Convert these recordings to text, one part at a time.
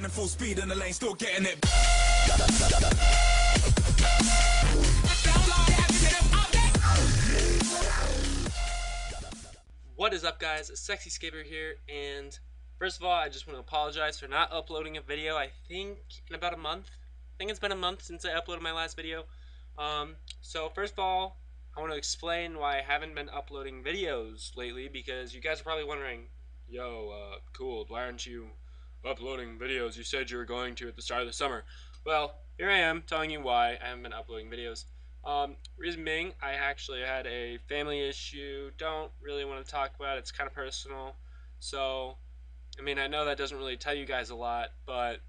running full speed in the lane, still getting it. What is up, guys? Sexy Skater here, and first of all, I just want to apologize for not uploading a video. I think in about a month. I think it's been a month since I uploaded my last video. So first of all, I want to explain why I haven't been uploading videos lately, because you guys are probably wondering, yo, cool, why aren't you uploading videos? You said you were going to at the start of the summer. Well, here I am telling you why I haven't been uploading videos. Reason being, I actually had a family issue. Don't really want to talk about it. It's kind of personal. So, I mean, I know that doesn't really tell you guys a lot, but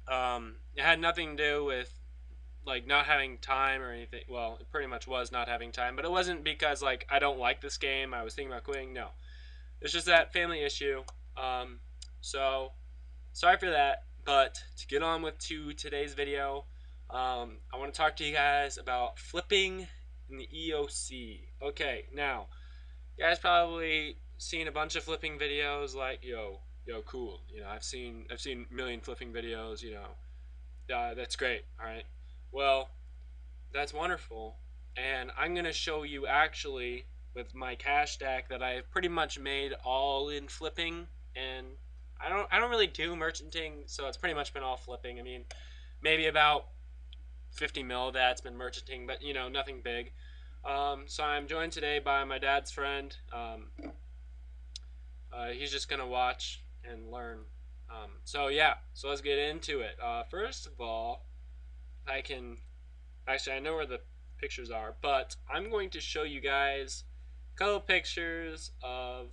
it had nothing to do with like not having time or anything. Well, it pretty much was not having time, but it wasn't because like I don't like this game, I was thinking about quitting. No, it's just that family issue. So sorry for that. But to get on with today's video, I want to talk to you guys about flipping in the EoC. Okay, now you guys probably seen a bunch of flipping videos, like yo, cool. You know, I've seen a million flipping videos. You know, that's great. All right. Well, that's wonderful, and I'm gonna show you actually with my cash stack that I've pretty much made all in flipping, and I don't really do merchanting, so it's pretty much been all flipping. I mean, maybe about 50 mil of that's been merchanting, but you know, nothing big. So I'm joined today by my dad's friend. He's just gonna watch and learn. So yeah, so let's get into it. First of all, I know where the pictures are, but I'm going to show you guys a couple pictures of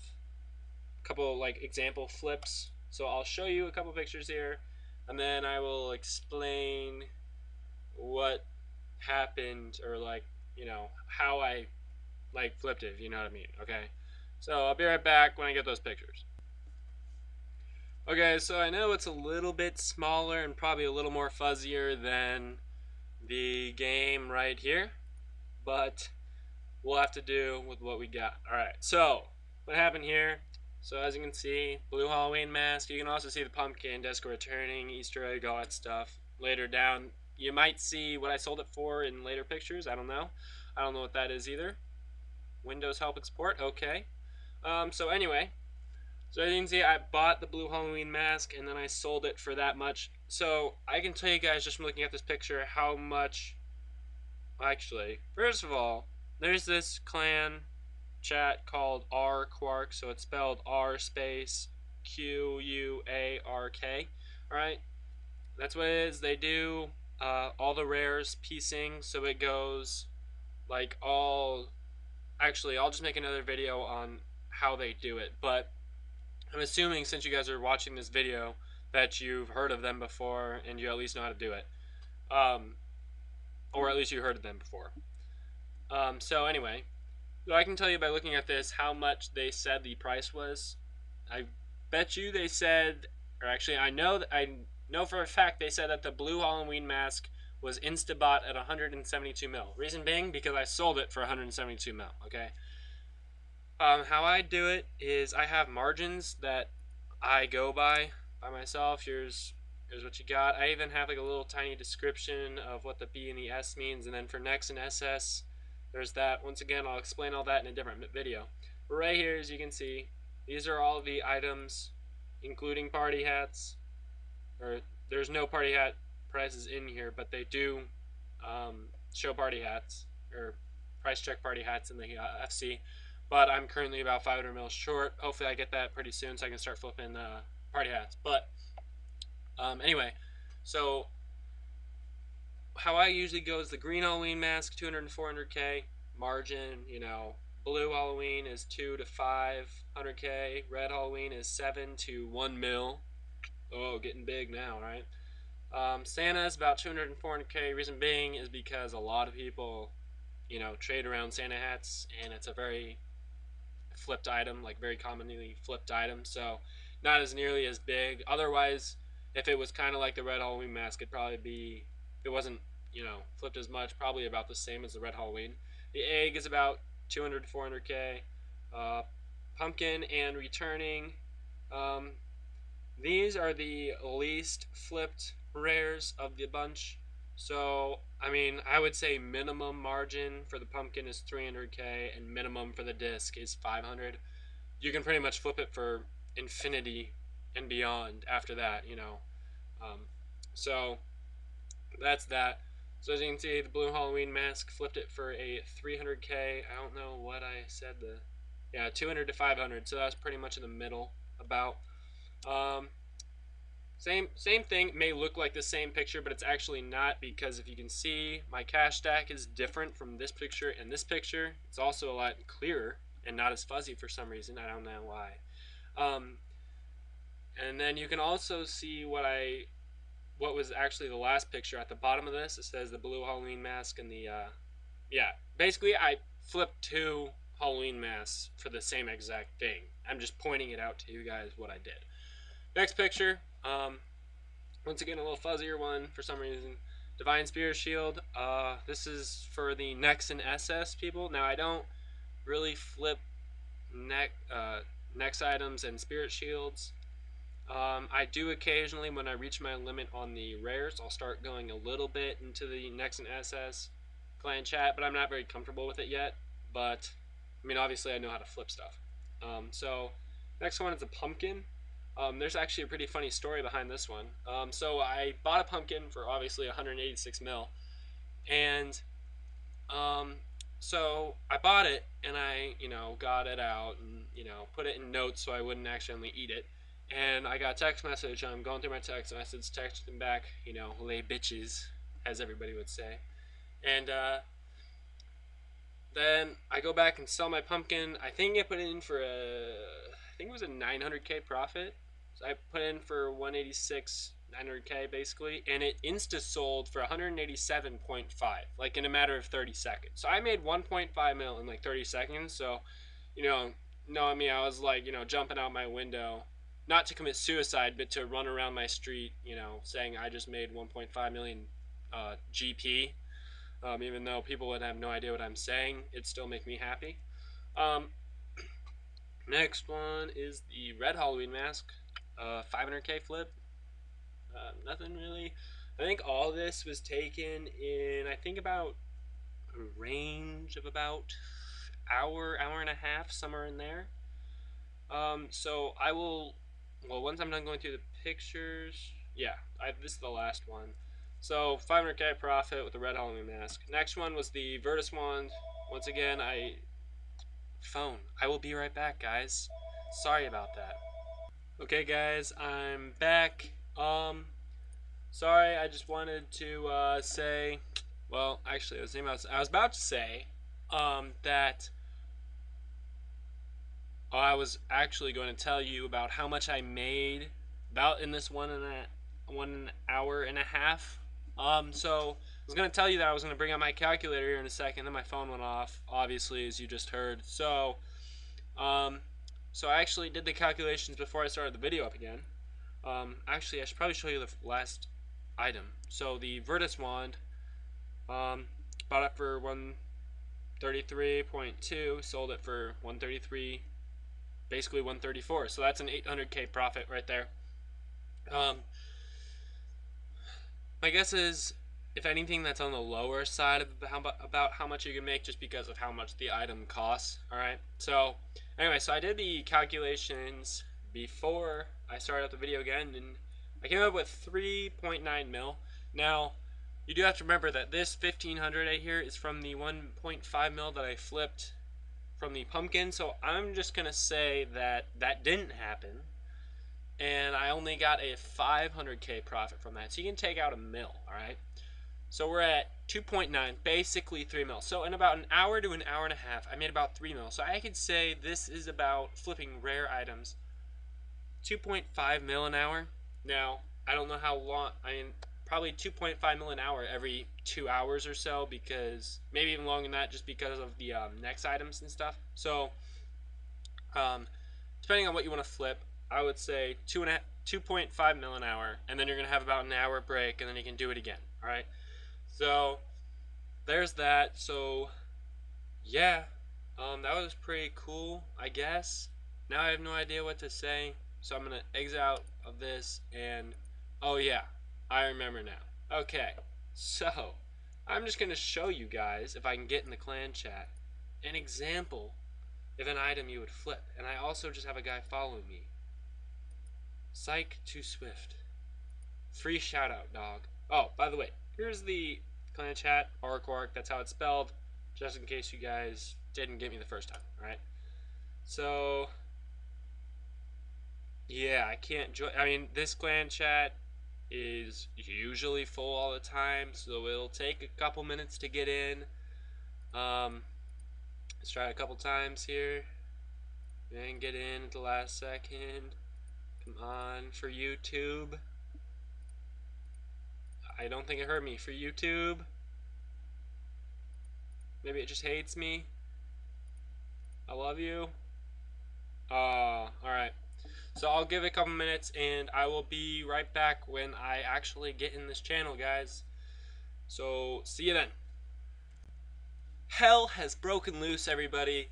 a couple like example flips. So I'll show you a couple pictures here, and then I will explain what happened, or like, you know, how I like flipped it, if you know what I mean. Okay, so I'll be right back when I get those pictures. Okay, so I know it's a little bit smaller and probably a little more fuzzier than the game right here, but we'll have to do with what we got. Alright, so what happened here? So as you can see, blue Halloween mask. You can also see the pumpkin, Disco returning, Easter egg, all that stuff. Later down, you might see what I sold it for in later pictures. I don't know what that is either. Windows help and support. Okay. So anyway, so as you can see, I bought the blue Halloween mask and then I sold it for that much. So I can tell you guys just from looking at this picture how much. Actually, first of all, there's this clan chat called R Quark, so it's spelled R space QUARK. Alright, that's what it is. They do all the rares piecing, so it goes like all. Actually, I'll just make another video on how they do it, but I'm assuming since you guys are watching this video that you've heard of them before and you at least know how to do it. Or at least you heard of them before. So anyway, so I can tell you by looking at this how much they said the price was. I bet you they said, or actually I know for a fact they said that the blue Halloween mask was Instabot at 172 mil. Reason being, because I sold it for 172 mil. Okay. How I do it is I have margins that I go by myself. Here's what you got. I even have like a little tiny description of what the B and the S means, and then for next and SS, there's that. Once again, I'll explain all that in a different video. But right here, as you can see, these are all the items, including party hats. Or there's no party hat prices in here, but they do show party hats or price check party hats in the FC. But I'm currently about 500 mil short. Hopefully, I get that pretty soon so I can start flipping party hats. But anyway, so how I usually go is the green Halloween mask, 200 to 400k margin. You know, blue Halloween is 2 to 500k. Red Halloween is 7 to 1 mil. Oh, getting big now, right? Santa is about 200 and 400k. Reason being is because a lot of people, you know, trade around Santa hats, and it's a very flipped item, like very commonly flipped item. So not as nearly as big. Otherwise, if it was kind of like the red Halloween mask, it'd probably be, if it wasn't, you know, flipped as much, probably about the same as the red Halloween. The egg is about 200 to 400k. Pumpkin and returning, these are the least flipped rares of the bunch. So, I mean, I would say minimum margin for the pumpkin is 300k and minimum for the disc is 500. You can pretty much flip it for infinity and beyond after that, you know. Um, so that's that. So as you can see, the blue Halloween mask flipped it for a 300k. I don't know what I said. Yeah, 200 to 500. So that's pretty much in the middle. About um, same thing. May look like the same picture, but it's actually not, because if you can see, my cash stack is different from this picture and this picture. It's also a lot clearer and not as fuzzy for some reason. I don't know why. Um, and then you can also see what was actually the last picture at the bottom of this. It says the blue Halloween mask and the yeah. Basically, I flipped two Halloween masks for the same exact thing. I'm just pointing it out to you guys what I did. Next picture. Once again, a little fuzzier one for some reason. Divine Spirit Shield. This is for the Nex and SS people. Now, I don't really flip Nex items and Spirit Shields. I do occasionally, when I reach my limit on the rares, I'll start going a little bit into the Nex and SS clan chat, but I'm not very comfortable with it yet. But, I mean, obviously I know how to flip stuff. So, next one is a pumpkin. There's actually a pretty funny story behind this one. So I bought a pumpkin for obviously 186 mil, and um, so I bought it and I, got it out and put it in notes so I wouldn't accidentally eat it. And I got a text message. I'm going through my text message, texting back, lay bitches, as everybody would say. And then I go back and sell my pumpkin. I think I put it in for I think it was a 900k profit. So I put in for 186, 900k basically, and it insta sold for 187.5, like in a matter of 30 seconds. So I made 1.5 mil in like 30 seconds. So, knowing me, I was like, jumping out my window, not to commit suicide, but to run around my street, saying I just made 1.5 million GP. Even though people would have no idea what I'm saying, it'd still make me happy. Next one is the red Halloween mask, 500k flip. Nothing really. I think all this was taken in, I think, about a range of about hour and a half, somewhere in there. So I will, well, once I'm done going through the pictures, yeah, this is the last one. So 500k profit with the red Halloween mask. Next one was the Virtus wand. Once again, I will be right back, guys. Sorry about that. Okay, guys, I'm back. Sorry, I just wanted to say, well, actually, I was about to say, that I was actually going to tell you about how much I made about in this 1 hour and a half. So I was going to tell you that I was going to bring out my calculator here in a second, then my phone went off, obviously, as you just heard. So, so I actually did the calculations before I started the video up again. Actually, I should probably show you the last item. So the Virtus wand, bought it for 133.2, sold it for 133, basically 134. So that's an 800k profit right there. My guess is, if anything, that's on the lower side of about how much you can make, just because of how much the item costs. All right. So anyway, so I did the calculations before I started the video again, and I came up with 3.9 mil. Now, you do have to remember that this 1500 right here is from the 1.5 mil that I flipped from the pumpkin. So I'm just gonna say that that didn't happen, and I only got a 500k profit from that. So you can take out a mil. All right. So we're at 2.9, basically 3 mil. So in about an hour to an hour and a half, I made about 3 mil. So I could say this is about flipping rare items 2.5 mil an hour. Now, I don't know how long, I mean, probably 2.5 mil an hour every 2 hours or so, because maybe even longer than that, just because of the next items and stuff. So, depending on what you want to flip, I would say 2.5 mil an hour, and then you're going to have about an hour break, and then you can do it again. All right. So there's that. So yeah, that was pretty cool, I guess. Now I have no idea what to say, so I'm gonna exit out of this, and oh yeah, I remember now. Okay, so I'm just gonna show you guys, if I can get in the clan chat, an example of an item you would flip. And I also just have a guy follow me. Psych too swift. Free shout out, dog. Oh, by the way, here's the clan chat, Orc, that's how it's spelled, just in case you guys didn't get me the first time, alright? So, yeah, I can't join. I mean, this clan chat is usually full all the time, so it'll take a couple minutes to get in. Let's try it a couple times here. And get in at the last second. Come on, for YouTube. I don't think it hurt me. For YouTube. Maybe it just hates me. I love you. Alright. So I'll give it a couple minutes and I will be right back when I actually get in this channel, guys. So, see you then. Hell has broken loose, everybody.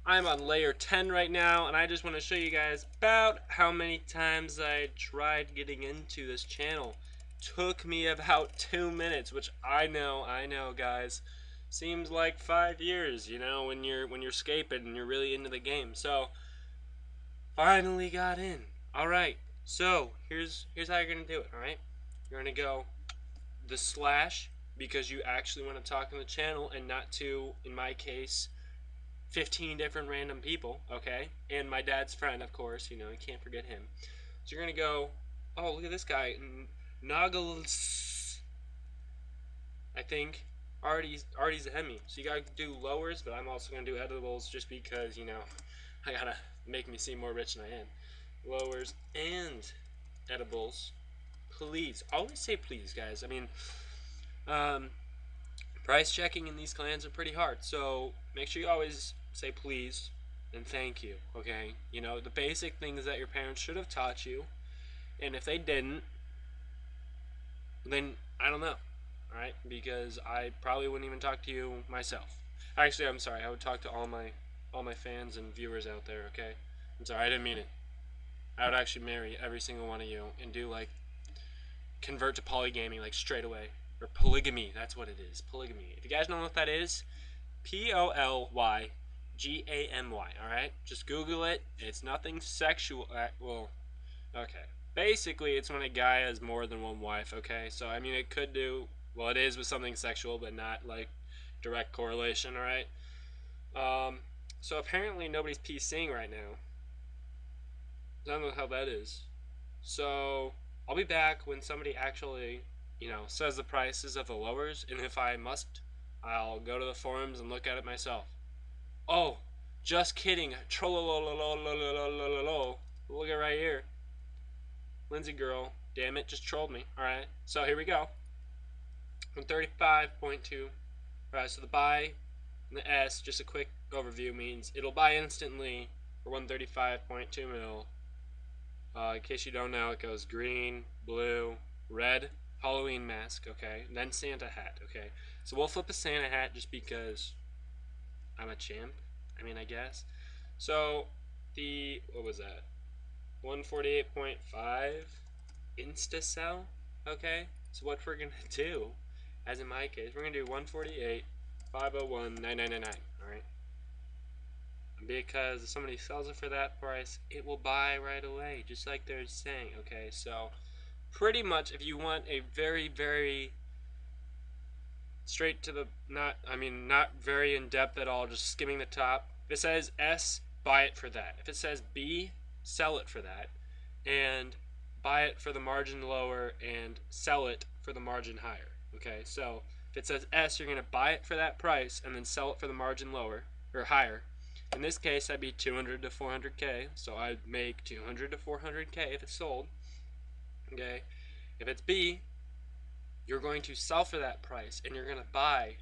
I'm on layer 10 right now, and I just want to show you guys about how many times I tried getting into this channel. Took me about 2 minutes, which I know, guys. Seems like 5 years, you know, when you're scaping and you're really into the game. So, finally got in. Alright, so here's how you're gonna do it, alright? You're gonna go the slash, because you actually want to talk in the channel and not to, in my case, 15 different random people, okay? And my dad's friend, of course, you know, you can't forget him. So you're gonna go, oh, look at this guy, Noggles, I think, already's ahead of me. So you gotta do lowers, but I'm also gonna do edibles just because, you know, I gotta make me seem more rich than I am. Lowers and edibles. Please, always say please, guys. I mean, price checking in these clans are pretty hard, so make sure you always say please and thank you, okay? You know, the basic things that your parents should have taught you, and if they didn't, then I don't know, alright? Because I probably wouldn't even talk to you myself. Actually, I'm sorry, I would talk to all my fans and viewers out there, okay? I'm sorry, I didn't mean it. I would actually marry every single one of you and do, like, convert to polygaming, like, straight away. Or polygamy, that's what it is, polygamy. If you guys know what that is, Polygamay, alright? Just Google it. It's nothing sexual. Well, okay. Basically, it's when a guy has more than one wife, okay? So, I mean, it could do, well, it is with something sexual, but not, like, direct correlation, alright? So apparently nobody's PCing right now. I don't know how that is. So, I'll be back when somebody actually, you know, says the prices of the lowers, and if I must, I'll go to the forums and look at it myself. Oh, just kidding. Trollololololololololol. Look at right here. Lindsay girl, damn it, just trolled me. Alright, so here we go. 135.2. Alright, so the buy and the S, just a quick overview, means it'll buy instantly for 135.2 mil. In case you don't know, it goes green, blue, red, Halloween mask, okay, and then Santa hat, okay. So we'll flip a Santa hat just because I'm a champ, I mean, I guess. So, what was that? 148.5 insta sell, okay. So what we're gonna do, as in my case, we're gonna do 148, 501, 9999, alright. Because if somebody sells it for that price, it will buy right away, just like they're saying, okay. So, pretty much, if you want a very, very straight to the, not very in-depth at all, just skimming the top. If it says S, buy it for that. If it says B, sell it for that. And buy it for the margin lower and sell it for the margin higher. Okay, so if it says S, you're going to buy it for that price and then sell it for the margin lower, or higher. In this case, that'd be 200 to 400K, so I'd make 200 to 400K if it's sold. Okay, if it's B, you're going to sell for that price and you're going to buy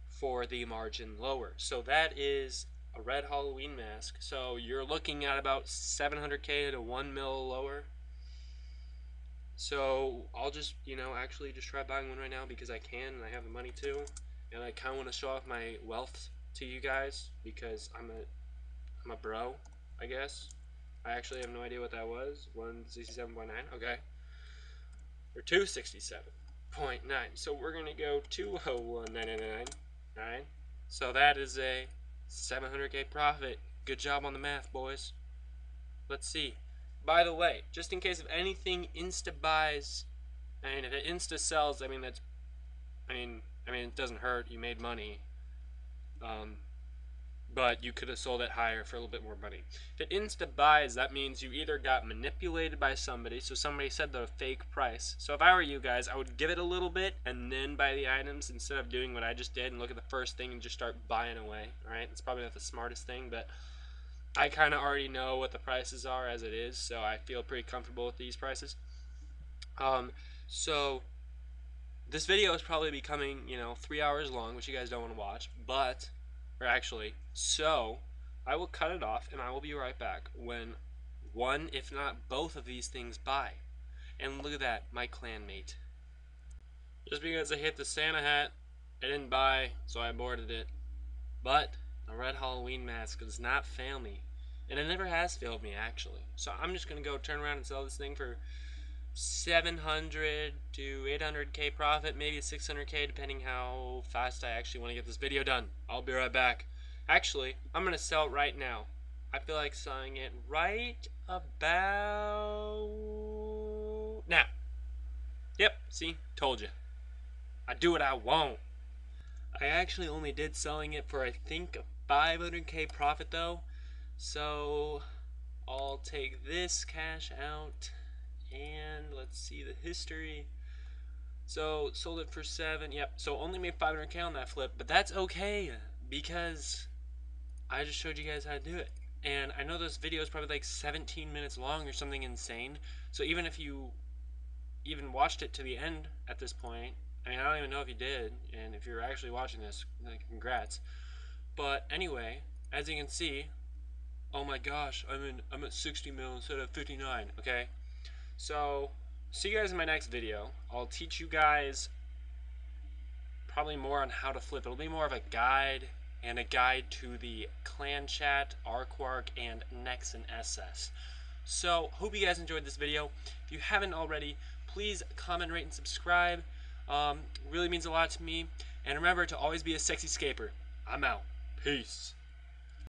for the margin lower. So that is a red Halloween mask. So you're looking at about 700K to 1 mil lower. So I'll just, you know, actually just try buying one right now because I can and I have the money to. And I kind of want to show off my wealth to you guys because I'm a bro, I guess. I actually have no idea what that was. 167.9. Okay. Or 267.9. So we're gonna go 201.999. Alright. So that is a 700k profit. Good job on the math, boys. Let's see. By the way, just in case if anything insta buys, I mean if it insta sells, I mean that's I mean it doesn't hurt, you made money. But you could have sold it higher for a little bit more money. If it insta buys, that means you either got manipulated by somebody, so somebody said the fake price. So if I were you guys, I would give it a little bit and then buy the items instead of doing what I just did and look at the first thing and just start buying away. Alright, it's probably not the smartest thing, but I kind of already know what the prices are as it is, so I feel pretty comfortable with these prices. So this video is probably becoming, 3 hours long, which you guys don't want to watch, but so I will cut it off and I will be right back when one, if not both of these things buy. And look at that, my clanmate. Just because I hit the Santa hat, I didn't buy, so I aborted it. But a red Halloween mask does not fail me. And it never has failed me, actually. So I'm just going to go turn around and sell this thing for 700 to 800k profit, maybe 600k, depending how fast I actually want to get this video done. I'll be right back. Actually, I'm going to sell it right now. I feel like selling it right about now. Yep, see? Told you. I do what I want. I actually only did selling it for, I think, a 500k profit, though. So I'll take this cash out. And let's see the history. So sold it for 7. Yep. So only made 500k on that flip, but that's okay because I just showed you guys how to do it. And I know this video is probably like 17 minutes long or something insane. So even if you even watched it to the end at this point, I mean, I don't even know if you did, and if you're actually watching this, like, congrats. But anyway, as you can see, oh my gosh, I'm at 60 mil instead of 59. Okay. So, see you guys in my next video. I'll teach you guys probably more on how to flip. It'll be more of a guide and a guide to the clan chat, Arqark, and Nex and SS. So, hope you guys enjoyed this video. If you haven't already, please comment, rate, and subscribe. Really means a lot to me. And remember to always be a sexy scaper. I'm out. Peace.